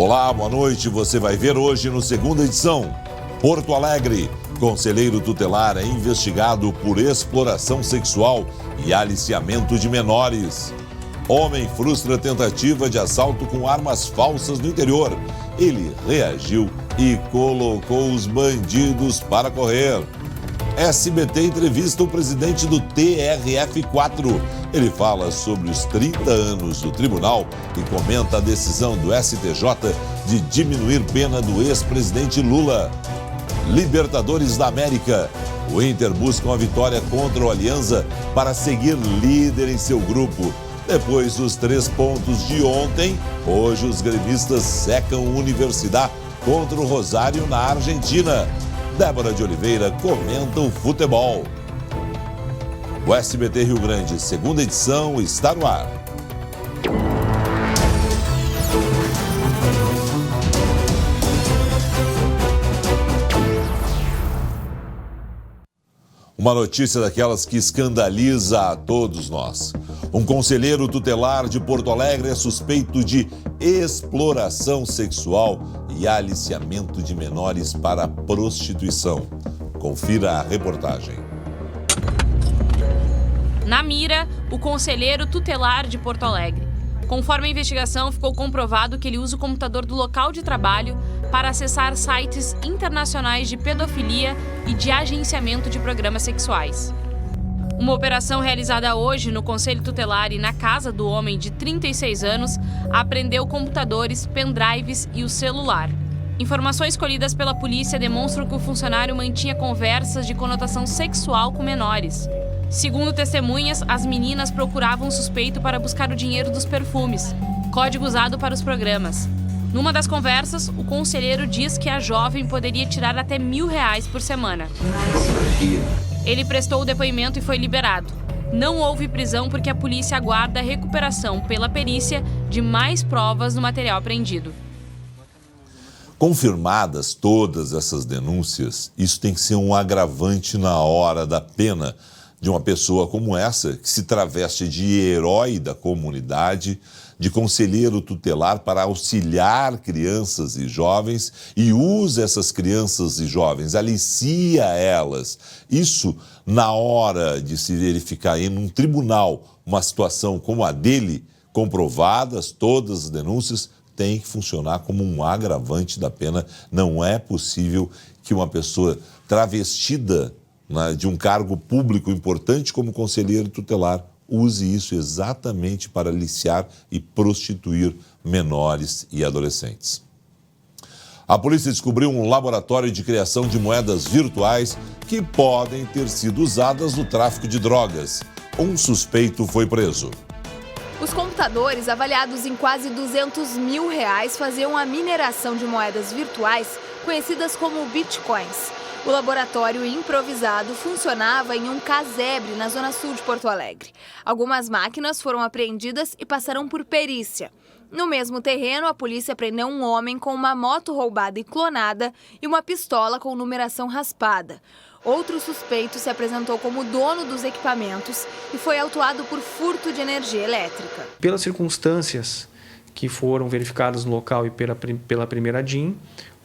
Olá, boa noite. Você vai ver hoje no Segunda Edição. Porto Alegre. Conselheiro tutelar é investigado por exploração sexual e aliciamento de menores. Homem frustra tentativa de assalto com armas falsas no interior. Ele reagiu e colocou os bandidos para correr. SBT entrevista o presidente do TRF4. Ele fala sobre os 30 anos do tribunal e comenta a decisão do STJ de diminuir pena do ex-presidente Lula. Libertadores da América. O Inter busca uma vitória contra o Alianza para seguir líder em seu grupo. Depois dos 3 pontos de ontem, hoje os gremistas secam o Universidad contra o Rosário na Argentina. Débora de Oliveira comenta o futebol. O SBT Rio Grande, Segunda Edição, está no ar. Uma notícia daquelas que escandaliza a todos nós. Um conselheiro tutelar de Porto Alegre é suspeito de exploração sexual e aliciamento de menores para prostituição. Confira a reportagem. Na mira, o conselheiro tutelar de Porto Alegre. Conforme a investigação, ficou comprovado que ele usa o computador do local de trabalho para acessar sites internacionais de pedofilia e de agenciamento de programas sexuais. Uma operação realizada hoje no Conselho Tutelar e na casa do homem de 36 anos apreendeu computadores, pendrives e o celular. Informações colhidas pela polícia demonstram que o funcionário mantinha conversas de conotação sexual com menores. Segundo testemunhas, as meninas procuravam o suspeito para buscar o dinheiro dos perfumes, código usado para os programas. Numa das conversas, o conselheiro diz que a jovem poderia tirar até R$1.000 por semana. Ele prestou o depoimento e foi liberado. Não houve prisão porque a polícia aguarda a recuperação pela perícia de mais provas no material apreendido. Confirmadas todas essas denúncias, isso tem que ser um agravante na hora da pena de uma pessoa como essa, que se traveste de herói da comunidade, de conselheiro tutelar para auxiliar crianças e jovens e usa essas crianças e jovens, alicia elas. Isso, na hora de se verificar em um tribunal uma situação como a dele, comprovadas todas as denúncias, tem que funcionar como um agravante da pena. Não é possível que uma pessoa travestida de um cargo público importante como conselheiro tutelar use isso exatamente para aliciar e prostituir menores e adolescentes. A polícia descobriu um laboratório de criação de moedas virtuais que podem ter sido usadas no tráfico de drogas. Um suspeito foi preso. Os computadores, avaliados em quase R$200 mil, faziam a mineração de moedas virtuais conhecidas como bitcoins. O laboratório improvisado funcionava em um casebre na zona sul de Porto Alegre. Algumas máquinas foram apreendidas e passaram por perícia. No mesmo terreno, a polícia prendeu um homem com uma moto roubada e clonada e uma pistola com numeração raspada. Outro suspeito se apresentou como dono dos equipamentos e foi autuado por furto de energia elétrica. Pelas circunstâncias que foram verificadas no local e pela primeira DIN,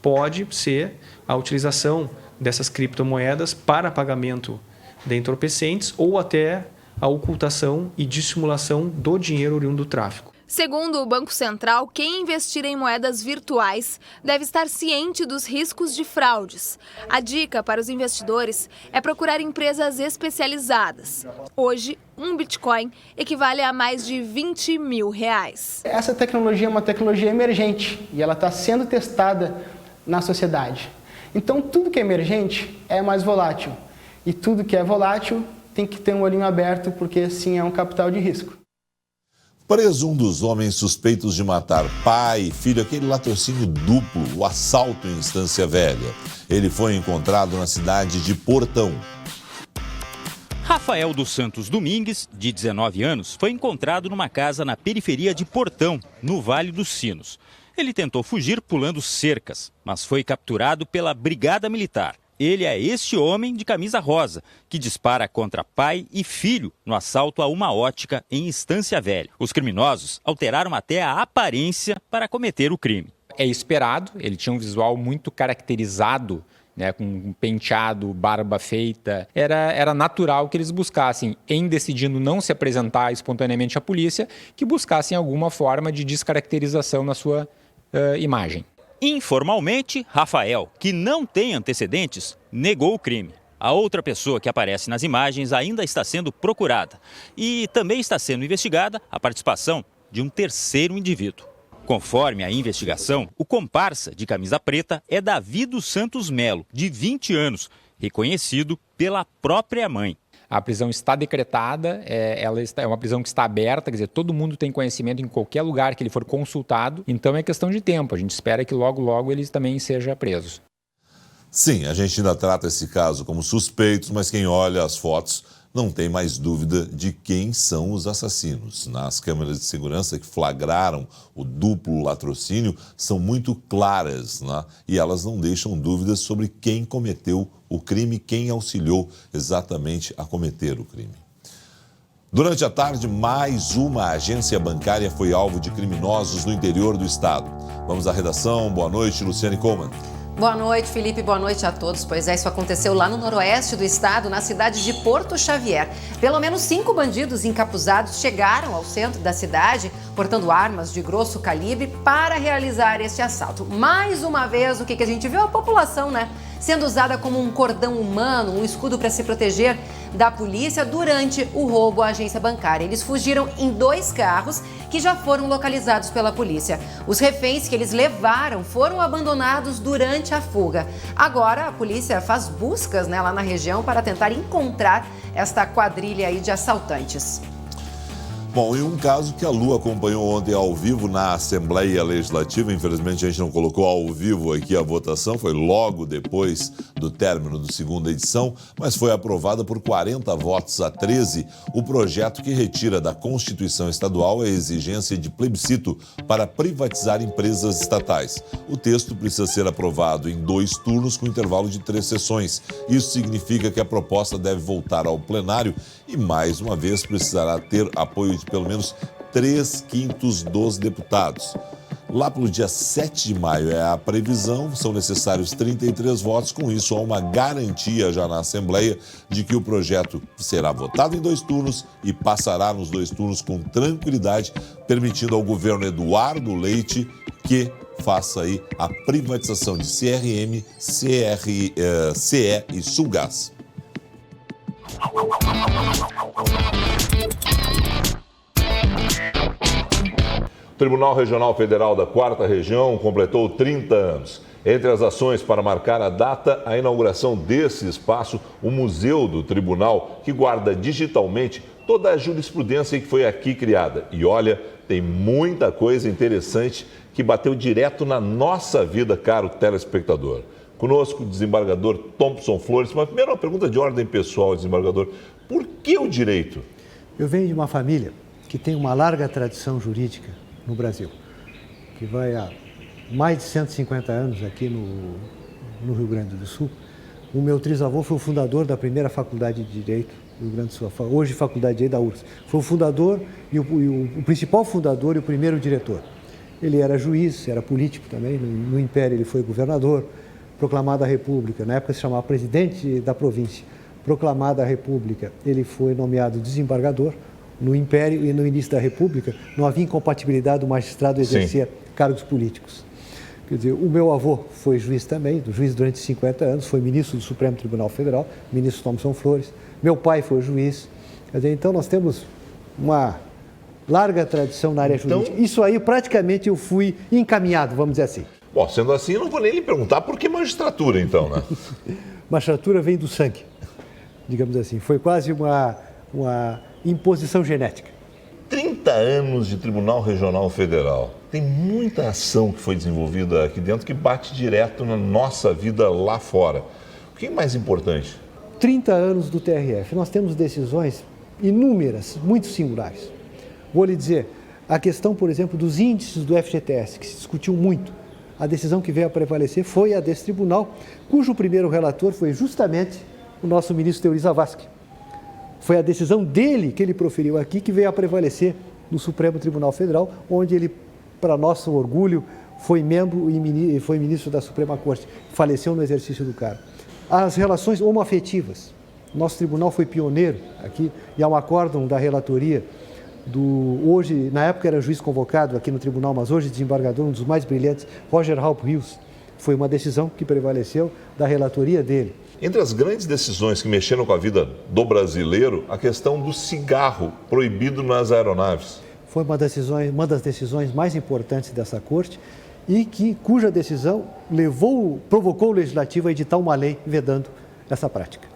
pode ser a utilização dessas criptomoedas para pagamento de entorpecentes ou até a ocultação e dissimulação do dinheiro oriundo do tráfico. Segundo o Banco Central, quem investir em moedas virtuais deve estar ciente dos riscos de fraudes. A dica para os investidores é procurar empresas especializadas. Hoje, um Bitcoin equivale a mais de R$20 mil. Essa tecnologia é uma tecnologia emergente e ela está sendo testada na sociedade. Então, tudo que é emergente é mais volátil. E tudo que é volátil tem que ter um olhinho aberto, porque sim, é um capital de risco. Preso um dos homens suspeitos de matar pai e filho, aquele latrocínio duplo, o assalto em Estância Velha. Ele foi encontrado na cidade de Portão. Rafael dos Santos Domingues, de 19 anos, foi encontrado numa casa na periferia de Portão, no Vale dos Sinos. Ele tentou fugir pulando cercas, mas foi capturado pela Brigada Militar. Ele é este homem de camisa rosa, que dispara contra pai e filho no assalto a uma ótica em Estância Velha. Os criminosos alteraram até a aparência para cometer o crime. é esperado, ele tinha um visual muito caracterizado, né, com um penteado, barba feita. Era natural que eles buscassem, em decidindo não se apresentar espontaneamente à polícia, que buscassem alguma forma de descaracterização na sua imagem. Informalmente, Rafael, que não tem antecedentes, negou o crime. A outra pessoa que aparece nas imagens ainda está sendo procurada. E também está sendo investigada a participação de um terceiro indivíduo. Conforme a investigação, o comparsa de camisa preta é Davi dos Santos Melo, de 20 anos, reconhecido pela própria mãe. A prisão está decretada, é uma prisão que está aberta, quer dizer, todo mundo tem conhecimento em qualquer lugar que ele for consultado, então é questão de tempo, a gente espera que logo, logo ele também seja preso. Sim, a gente ainda trata esse caso como suspeitos, mas quem olha as fotos não tem mais dúvida de quem são os assassinos. Nas câmeras de segurança que flagraram o duplo latrocínio são muito claras, né? E elas não deixam dúvidas sobre quem cometeu o crime, quem auxiliou exatamente a cometer o crime. Durante a tarde, mais uma agência bancária foi alvo de criminosos no interior do estado. Vamos à redação. Boa noite, Luciane Coleman. Boa noite, Felipe. Boa noite a todos. Pois é, isso aconteceu lá no noroeste do estado, na cidade de Porto Xavier. Pelo menos 5 bandidos encapuzados chegaram ao centro da cidade, portando armas de grosso calibre para realizar este assalto. Mais uma vez, o que a gente viu? A população, né? Sendo usada como um cordão humano, um escudo para se proteger da polícia durante o roubo à agência bancária. Eles fugiram em 2 carros que já foram localizados pela polícia. Os reféns que eles levaram foram abandonados durante a fuga. Agora a polícia faz buscas, né, lá na região para tentar encontrar esta quadrilha aí de assaltantes. Bom, e um caso que a Lu acompanhou ontem ao vivo na Assembleia Legislativa, infelizmente a gente não colocou ao vivo aqui a votação, foi logo depois do término da segunda edição, mas foi aprovada por 40 votos a 13 o projeto que retira da Constituição Estadual a exigência de plebiscito para privatizar empresas estatais. O texto precisa ser aprovado em 2 turnos com intervalo de 3 sessões. Isso significa que a proposta deve voltar ao plenário e, mais uma vez, precisará ter apoio de pelo menos 3/5 dos deputados. Lá pelo dia 7 de maio é a previsão, são necessários 33 votos. Com isso, há uma garantia já na Assembleia de que o projeto será votado em 2 turnos e passará nos 2 turnos com tranquilidade, permitindo ao governo Eduardo Leite que faça aí a privatização de CRM, CE e Sulgás. O Tribunal Regional Federal da 4ª Região completou 30 anos. Entre as ações para marcar a data, a inauguração desse espaço, o Museu do Tribunal, que guarda digitalmente toda a jurisprudência que foi aqui criada. E olha, tem muita coisa interessante que bateu direto na nossa vida, caro telespectador. Conosco, o desembargador Thompson Flores. Mas primeiro uma pergunta de ordem pessoal, desembargador. Por que o direito? Eu venho de uma família que tem uma larga tradição jurídica no Brasil, que vai há mais de 150 anos aqui no Rio Grande do Sul. O meu trisavô foi o fundador da primeira faculdade de Direito do Rio Grande do Sul, hoje Faculdade de Direito da URSS. Foi o fundador e o principal fundador e o primeiro diretor. Ele era juiz, era político também, no Império ele foi governador, proclamada a República, na época se chamava presidente da província, proclamada a República, ele foi nomeado desembargador. No Império e no início da República, não havia incompatibilidade do magistrado exercer cargos políticos. Quer dizer, o meu avô foi juiz também, juiz durante 50 anos, foi ministro do Supremo Tribunal Federal, ministro Thompson Flores. Meu pai foi juiz. Quer dizer, então nós temos uma larga tradição na área jurídica. Isso aí, praticamente, eu fui encaminhado, vamos dizer assim. Bom, sendo assim, eu não vou nem lhe perguntar por que magistratura, então, né? Magistratura vem do sangue, digamos assim. Foi quase uma imposição genética. 30 anos de Tribunal Regional Federal. Tem muita ação que foi desenvolvida aqui dentro que bate direto na nossa vida lá fora. O que é mais importante? 30 anos do TRF. Nós temos decisões inúmeras, muito singulares. Vou lhe dizer, a questão, por exemplo, dos índices do FGTS, que se discutiu muito. A decisão que veio a prevalecer foi a desse tribunal, cujo primeiro relator foi justamente o nosso ministro Teori Zavascki. Foi a decisão dele que ele proferiu aqui que veio a prevalecer no Supremo Tribunal Federal, onde ele, para nosso orgulho, foi membro e foi ministro da Suprema Corte, faleceu no exercício do cargo. As relações homoafetivas. Nosso tribunal foi pioneiro aqui, e há um acórdão da relatoria hoje, na época era juiz convocado aqui no tribunal, mas hoje desembargador, um dos mais brilhantes, Roger Halp Rios. Foi uma decisão que prevaleceu da relatoria dele. Entre as grandes decisões que mexeram com a vida do brasileiro, a questão do cigarro proibido nas aeronaves. Foi uma das decisões mais importantes dessa corte e cuja decisão provocou o legislativo a editar uma lei vedando essa prática.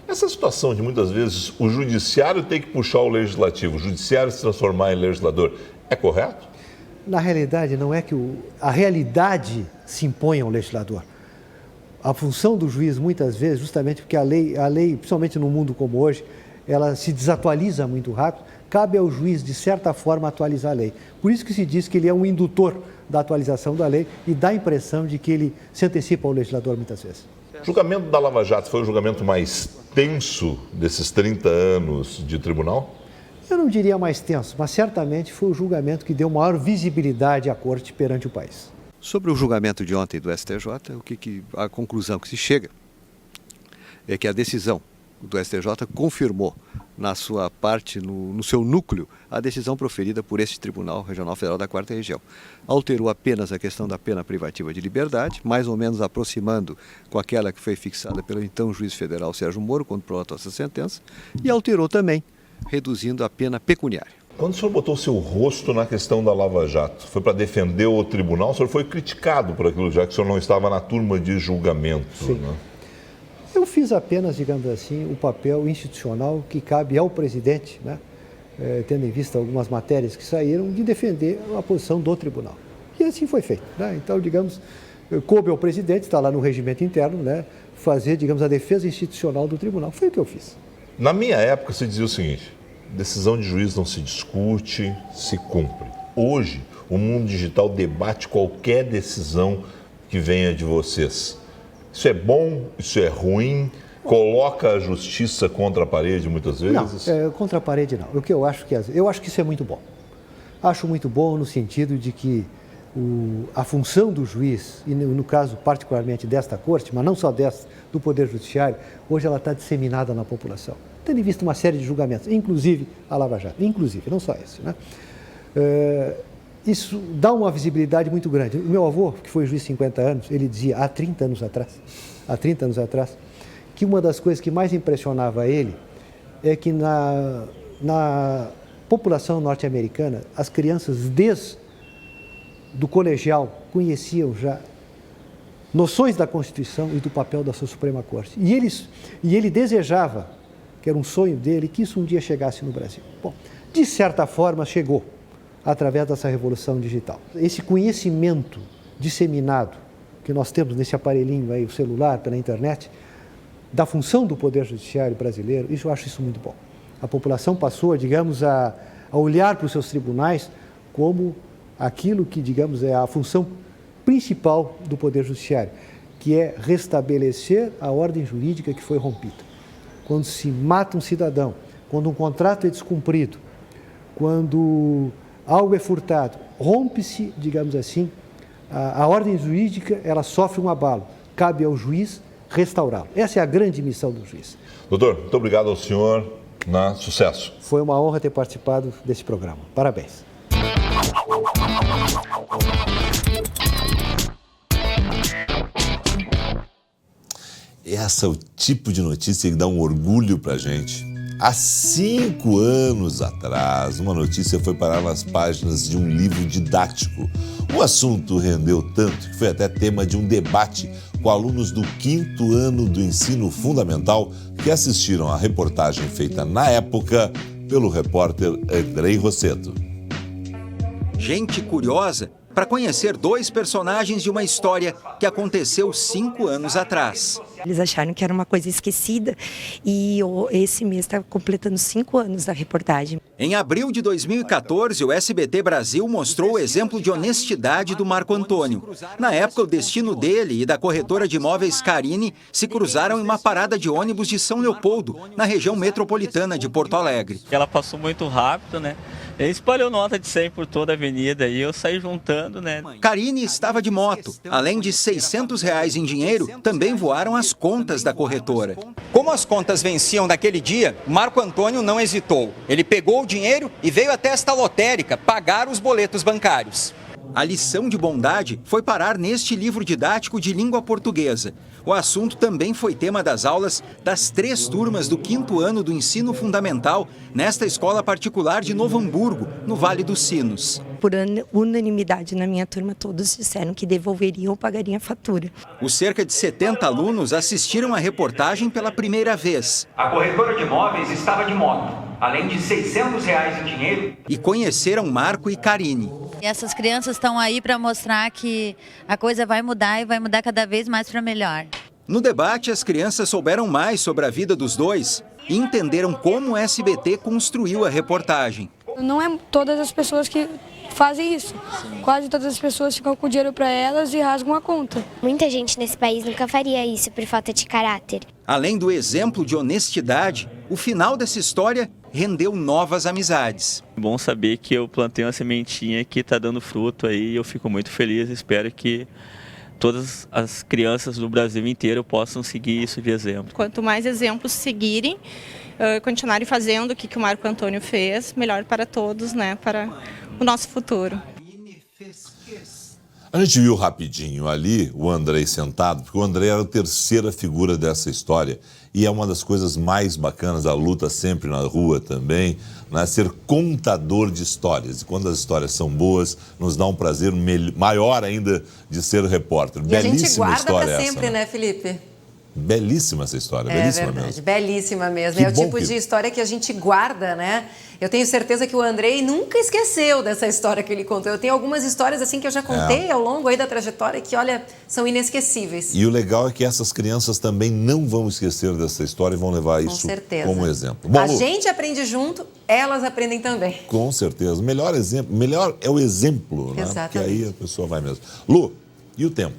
Essa situação de muitas vezes o judiciário tem que puxar o legislativo, o judiciário se transformar em legislador, é correto? Na realidade, não é que a realidade se impõe ao legislador. A função do juiz, muitas vezes, justamente porque a lei, principalmente num mundo como hoje, ela se desatualiza muito rápido, cabe ao juiz, de certa forma, atualizar a lei. Por isso que se diz que ele é um indutor da atualização da lei e dá a impressão de que ele se antecipa ao legislador muitas vezes. O julgamento da Lava Jato foi o julgamento mais tenso desses 30 anos de tribunal? Eu não diria mais tenso, mas certamente foi o julgamento que deu maior visibilidade à corte perante o país. Sobre o julgamento de ontem do STJ, a conclusão que se chega é que a decisão do STJ confirmou na sua parte, no seu núcleo, a decisão proferida por este Tribunal Regional Federal da 4ª Região. Alterou apenas a questão da pena privativa de liberdade, mais ou menos aproximando com aquela que foi fixada pelo então juiz federal Sérgio Moro, quando prolatou essa sentença, e alterou também, reduzindo a pena pecuniária. Quando o senhor botou o seu rosto na questão da Lava Jato, foi para defender o tribunal? O senhor foi criticado por aquilo, já que o senhor não estava na turma de julgamento. Sim. Né? Eu fiz apenas, digamos assim, o papel institucional que cabe ao presidente, né? Tendo em vista algumas matérias que saíram, de defender a posição do tribunal. E assim foi feito. Né? Então, digamos, coube ao presidente, está lá no regimento interno, né? Fazer, digamos, a defesa institucional do tribunal. Foi o que eu fiz. Na minha época, se dizia o seguinte: decisão de juiz não se discute, se cumpre. Hoje, o mundo digital debate qualquer decisão que venha de vocês. Isso é bom? Isso é ruim? Coloca a justiça contra a parede muitas vezes? Não, contra a parede não. O que eu acho que isso é muito bom. Acho muito bom no sentido de que a função do juiz, e no caso particularmente desta corte, mas não só desta, do Poder Judiciário, hoje ela está disseminada na população. Tendo em vista uma série de julgamentos, inclusive a Lava Jato, não só esse, né? Isso dá uma visibilidade muito grande. O meu avô, que foi juiz 50 anos, ele dizia há 30 anos atrás, que uma das coisas que mais impressionava ele é que na população norte-americana, as crianças desde do colegial conheciam já noções da Constituição e do papel da sua Suprema Corte. E ele desejava, que era um sonho dele, que isso um dia chegasse no Brasil. Bom, de certa forma chegou, através dessa revolução digital. Esse conhecimento disseminado que nós temos nesse aparelhinho aí, o celular, pela internet, da função do Poder Judiciário brasileiro, eu acho isso muito bom. A população passou, digamos, a olhar para os seus tribunais como aquilo que, digamos, é a função principal do Poder Judiciário, que é restabelecer a ordem jurídica que foi rompida. Quando se mata um cidadão, quando um contrato é descumprido, quando algo é furtado, rompe-se, digamos assim, a ordem jurídica, ela sofre um abalo. Cabe ao juiz restaurá-lo. Essa é a grande missão do juiz. Doutor, muito obrigado ao senhor. Sucesso. Foi uma honra ter participado desse programa. Parabéns. Essa é o tipo de notícia que dá um orgulho pra gente. Há 5 anos atrás, uma notícia foi parar nas páginas de um livro didático. O assunto rendeu tanto que foi até tema de um debate com alunos do 5º ano do ensino fundamental que assistiram à reportagem feita na época pelo repórter Andrei Rosseto. Gente curiosa para conhecer 2 personagens de uma história que aconteceu 5 anos atrás. Eles acharam que era uma coisa esquecida e esse mês está completando 5 anos da reportagem. Em abril de 2014, o SBT Brasil mostrou o exemplo de honestidade do Marco Antônio. Na época, o destino dele e da corretora de imóveis Carine se cruzaram em uma parada de ônibus de São Leopoldo, na região metropolitana de Porto Alegre. Ela passou muito rápido, né? Ele espalhou nota de 100 por toda a avenida e eu saí juntando, né? Carine estava de moto. Além de R$600 em dinheiro, também voaram as contas da corretora. Como as contas venciam naquele dia, Marco Antônio não hesitou. Ele pegou o dinheiro e veio até esta lotérica pagar os boletos bancários. A lição de bondade foi parar neste livro didático de língua portuguesa. O assunto também foi tema das aulas das 3 turmas do 5º ano do ensino fundamental nesta escola particular de Novo Hamburgo, no Vale dos Sinos. Por unanimidade na minha turma, todos disseram que devolveriam ou pagariam a fatura. Os cerca de 70 alunos assistiram a reportagem pela primeira vez. A corretora de imóveis estava de moto, além de R$600 em dinheiro. E conheceram Marco e Carine. E essas crianças estão aí para mostrar que a coisa vai mudar e vai mudar cada vez mais para melhor. No debate, as crianças souberam mais sobre a vida dos dois e entenderam como o SBT construiu a reportagem. Não é todas as pessoas que fazem isso. Quase todas as pessoas ficam com dinheiro para elas e rasgam a conta. Muita gente nesse país nunca faria isso por falta de caráter. Além do exemplo de honestidade, o final dessa história rendeu novas amizades. É bom saber que eu plantei uma sementinha que está dando fruto aí e eu fico muito feliz. Espero que todas as crianças do Brasil inteiro possam seguir isso de exemplo. Quanto mais exemplos seguirem, continuarem fazendo o que o Marco Antônio fez, melhor para todos, né, para o nosso futuro. A gente viu rapidinho ali o Andrei sentado, porque o Andrei era a terceira figura dessa história. E é uma das coisas mais bacanas, a luta sempre na rua também, né? Ser contador de histórias. E quando as histórias são boas, nos dá um prazer maior ainda de ser repórter. E belíssima a gente guarda história para sempre, essa, né, Felipe? Belíssima essa história, belíssima verdade, mesmo. belíssima mesmo. Que É o bom tipo de história que a gente guarda, né? Eu tenho certeza que o Andrei nunca esqueceu dessa história que ele contou. Eu tenho algumas histórias assim que eu já contei ao longo aí da trajetória que, olha, são inesquecíveis. E o legal é que essas crianças também não vão esquecer dessa história e vão levar isso como exemplo. Bom, a Lu, gente aprende junto, elas aprendem também. com certeza. O melhor exemplo, melhor é o exemplo, né? Exatamente. Porque aí a pessoa vai mesmo. Lu, e o tempo?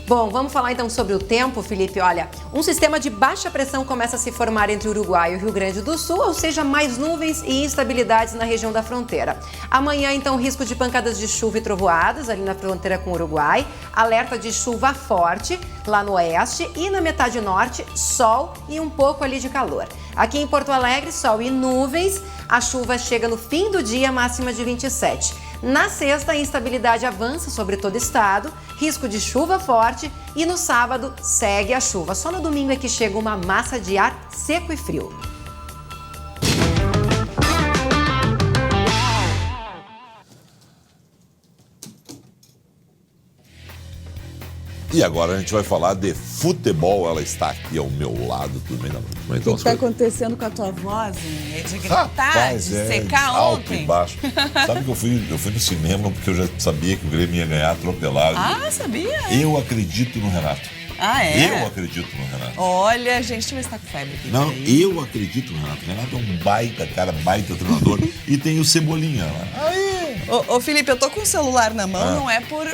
Bom, vamos falar então sobre o tempo, Felipe. Olha, um sistema de baixa pressão começa a se formar entre o Uruguai e o Rio Grande do Sul, ou seja, mais nuvens e instabilidades na região da fronteira. Amanhã, então, risco de pancadas de chuva e trovoadas ali na fronteira com o Uruguai. Alerta de chuva forte lá no oeste e na metade norte, sol e um pouco ali de calor. Aqui em Porto Alegre, sol e nuvens. A chuva chega no fim do dia, máxima de 27. Na sexta, a instabilidade avança sobre todo o estado, risco de chuva forte e no sábado segue a chuva. Só no domingo é que chega uma massa de ar seco e frio. E agora a gente vai falar de futebol. Ela está aqui ao meu lado. Tudo bem, O que está acontecendo com a tua voz? Hein? É de gritar, Rapaz, de secar alto ontem? e baixo. Sabe que eu fui no cinema porque eu já sabia que o Grêmio ia ganhar atropelado. Ah, sabia? Eu acredito no Renato. Ah, é? Eu acredito no Renato. Olha, a gente vai estar com febre aqui. Não, eu acredito no Renato. O Renato é um baita cara, baita treinador. E tem o Cebolinha lá. Ô, Felipe, eu tô com o celular na mão, não é por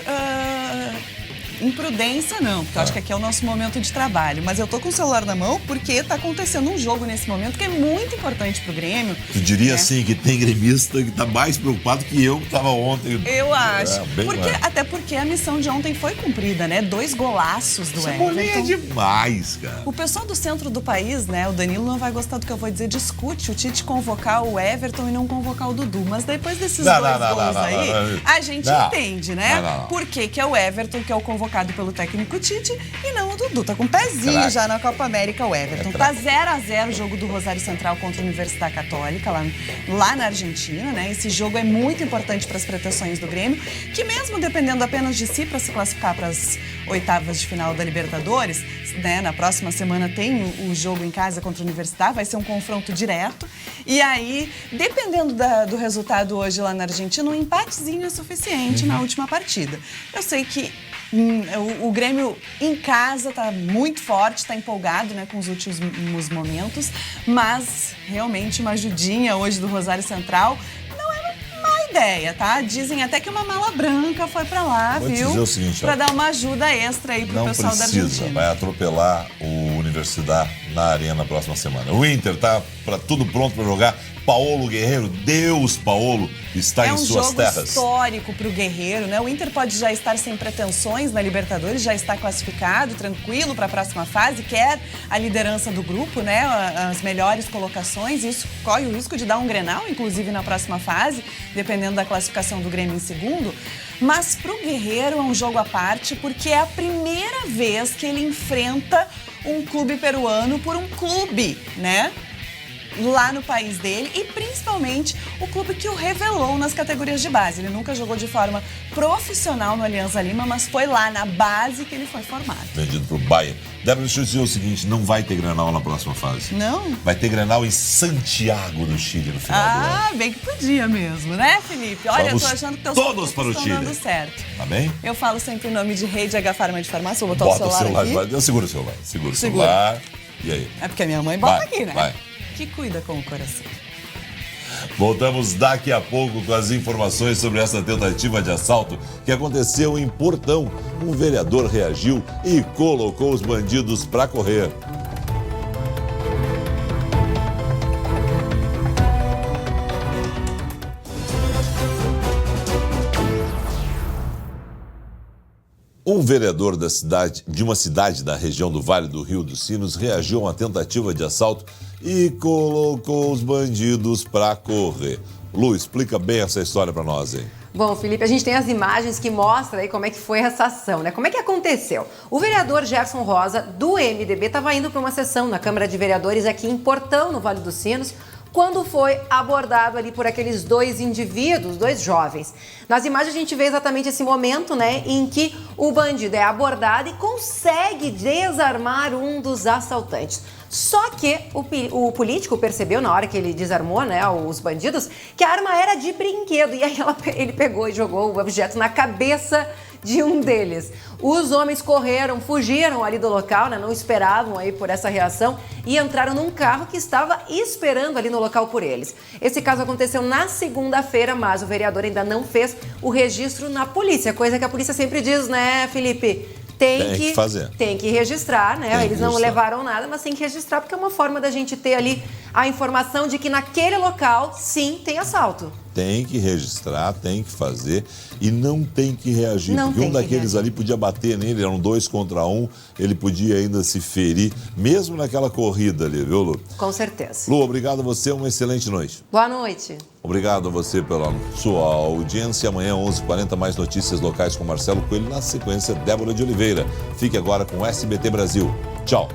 imprudência, não, porque eu acho que aqui é o nosso momento de trabalho. Mas eu tô com o celular na mão porque tá acontecendo um jogo nesse momento que é muito importante pro Grêmio. Tu diria assim que tem gremista que tá mais preocupado que eu que tava ontem. Eu acho. Mais. Até porque a missão de ontem foi cumprida, né? 2 golaços do Cebolinha Everton. é demais, cara. O pessoal do centro do país, né? O Danilo não vai gostar do que eu vou dizer. Discute o Tite convocar o Everton e não convocar o Dudu. Mas depois desses dois gols aí, a gente entende, né? Por que é o Everton que é o convocado pelo técnico Tite e não o Dudu. Tá com um pezinho já na Copa América o Everton. Tá 0-0 o jogo do Rosário Central contra a Universidade Católica lá na Argentina, né? Esse jogo é muito importante para as pretensões do Grêmio, que mesmo dependendo apenas de si para se classificar para as oitavas de final da Libertadores, né? Na próxima semana tem o jogo em casa contra a Universidade, vai ser um confronto direto. E aí, dependendo do resultado hoje lá na Argentina, um empatezinho é suficiente na última partida. Eu sei que O Grêmio em casa está muito forte, está empolgado, né, com os últimos momentos, mas realmente uma ajudinha hoje do Rosário Central não é uma má ideia, tá? Dizem até que uma mala branca foi para lá, Vou viu? dizer o seguinte, para dar uma ajuda extra aí pro pessoal da Argentina. Não precisa, vai atropelar o Universidade na Arena na próxima semana. O Inter tá para tudo pronto para jogar. Paulo Guerreiro, Deus Paulo, está em suas terras. É um jogo histórico para o Guerreiro, né? O Inter pode já estar sem pretensões na Libertadores, já está classificado, tranquilo para a próxima fase, quer a liderança do grupo, né? As melhores colocações, isso corre o risco de dar um Grenal, inclusive na próxima fase, dependendo da classificação do Grêmio em segundo. Mas para o Guerreiro é um jogo à parte, porque é a primeira vez que ele enfrenta um clube peruano por um clube, né? Lá no país dele e principalmente o clube que o revelou nas categorias de base. Ele nunca jogou de forma profissional no Alianza Lima, mas foi lá na base que ele foi formado. Vendido pro Bayern. Débora, deixa eu dizer o seguinte, não vai ter Grenal na próxima fase. Não? Vai ter Grenal em Santiago, no Chile, no final do ano. Ah, bem que podia mesmo, né, Felipe? Olha, Vamos eu tô achando que teus todos para o Chile. Estão dando certo. Tá bem? Eu falo sempre o nome de Rede H Farma de Farmácia, vou botar Bota o celular aqui. Eu seguro o celular. Segura o celular. E aí? É porque a minha mãe bota vai, aqui, né? Vai. Que cuida com o coração. Voltamos daqui a pouco com as informações sobre essa tentativa de assalto que aconteceu em Portão. Um vereador reagiu e colocou os bandidos para correr. Um vereador de uma cidade da região do Vale do Rio dos Sinos reagiu a uma tentativa de assalto e colocou os bandidos para correr. Lu, explica bem essa história para nós, hein? Bom, Felipe, a gente tem as imagens que mostram aí como é que foi essa ação, né? Como é que aconteceu? O vereador Gerson Rosa, do MDB, estava indo para uma sessão na Câmara de Vereadores aqui em Portão, no Vale dos Sinos, quando foi abordado ali por aqueles dois indivíduos, dois jovens. Nas imagens a gente vê exatamente esse momento, né, em que o bandido é abordado e consegue desarmar um dos assaltantes. Só que o político percebeu na hora que ele desarmou, né, os bandidos, que a arma era de brinquedo. E aí ele pegou e jogou o objeto na cabeça de um deles. Os homens correram, fugiram ali do local, né, não esperavam aí por essa reação e entraram num carro que estava esperando ali no local por eles. Esse caso aconteceu na segunda-feira, mas o vereador ainda não fez o registro na polícia, coisa que a polícia sempre diz, né, Felipe? Tem que fazer. Tem que registrar, né? Eles não levaram nada, mas tem que registrar porque é uma forma da gente ter ali a informação de que naquele local, sim, tem assalto. Tem que registrar, tem que fazer e não tem que reagir. Porque um daqueles ali podia bater nele, eram 2 contra 1, ele podia ainda se ferir, mesmo naquela corrida ali, viu, Lu? Com certeza. Lu, obrigado a você, uma excelente noite. Boa noite. Obrigado a você pela sua audiência. Amanhã, 11h40, mais notícias locais com Marcelo Coelho. Na sequência, Débora de Oliveira. Fique agora com o SBT Brasil. Tchau.